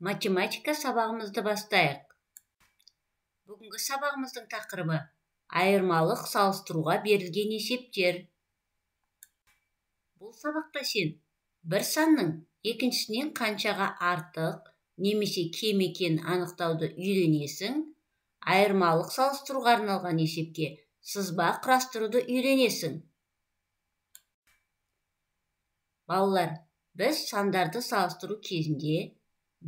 Математика сабағымызды бастайық. Бүгінгі сабағымыздың тақырыбы айырмалық салыстыруға берілген есептер. Бұл сабақта сен бір санның екіншісінен қаншаға артық немесе кем екенін анықтауды үйренесің. Айырмалық салыстыруға арналған есепке сызба құрастыруды үйренесің. Балалар, біз сандарды салыстыру кезінде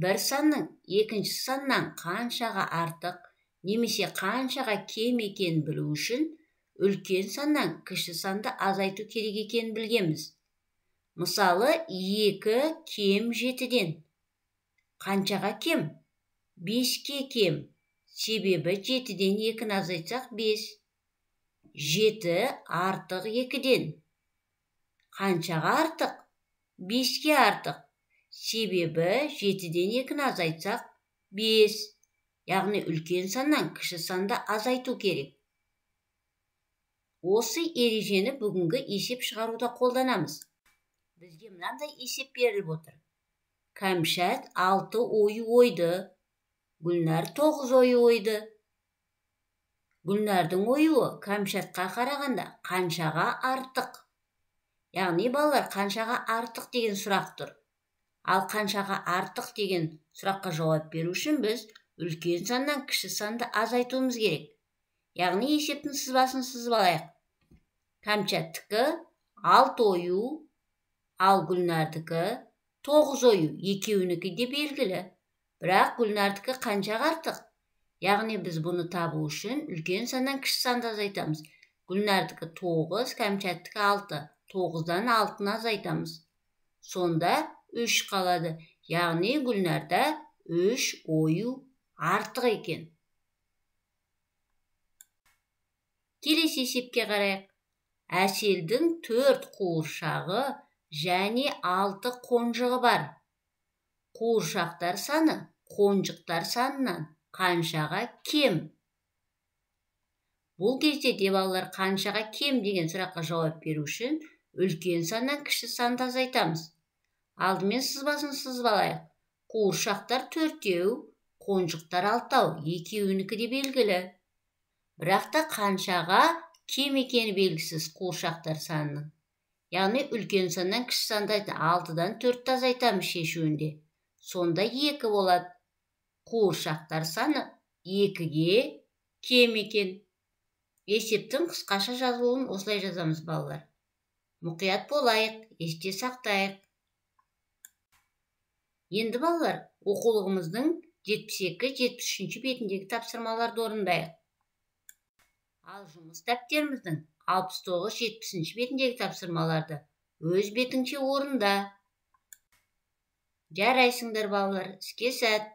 бір санның екінші саннан қаншаға артық немесе қаншаға кем екенін білу үшін үлкен саннан кіші санды азайту керек екенін білгенбіз. Мысалы, 2 кем 7-ден. Қаншаға кем? 5-ке кем. Себебі 7-ден 2-ні азайтсақ 5. 7 артық 2-ден. Қаншаға артық? 5-ке артық. Себебі 7-ден 2-ні азайтсақ 5. Яғни үлкен саннан кіші санды азайту керек. Осы ережені бүгінгі есеп шығаруда қолданамыз. Бізге мынандай есеп беріліп отыр. Кәмшат 6 ойы ойды. Гүлнар 9 ойы ойды. Гүлнардың ойы Кәмшатқа қарағанда қаншаға артық? Яғни балалар, қаншаға артық деген сұрақ тұр. Ал қаншаға артық деген сұраққа жауап беру үшін біз үлкен саннан кіші санды азайтуымыз керек. Яғни есептің сызбасын сызып алайық. Кәмшаттікі 6 ойу, ал Гүлнардікі 9 ойу. Екеуінікі де белгілі. Бірақ Гүлнардікі қаншаға артық? Яғни біз бұны табу үшін үлкен саннан кіші санды азайтамыз. Гүлнардікі 9, Кәмшаттікі 6. 9-дан 6-ны азайтамыз. Сонда 3 қалады. Яғни Гүлнарда 3 ойу артық екен. Келесі есепке қарайық. Әселдің 4 қуыршағы және 6 қонжығы бар. Қуыршақтар саны қонжықтар санынан қаншаға кем? Бұл кезде де балалар, қаншаға кем деген сұраққа жауап беру үшін үлкен саннан кіші санды азайтамыз. Алдымен сызбасын сызып алайық. Қуыршақтар 4-еу, қонжықтар 6-ау. Екеуінікі де белгілі. Бірақ та қаншаға кем екені белгісіз қуыршақтар санының. Яғни үлкен саннан кіші санды 6-дан 4-ті азайтамыз шешуінде. Сонда 2 болады. Қуыршақтар саны 2-ге кем екен. Есептің қысқаша жазылуын осылай жазамыз балалар. Мұқият болайық, есте сақтайық. Енді балалар, оқулығымыздың 72-73 бетіндегі тапсырмаларды орындайық. Ал жұмыс дәптеріміздің 69-70 бетіндегі тапсырмаларды өз бетіңше орында. Жарайсыңдар балалар, іске сәт.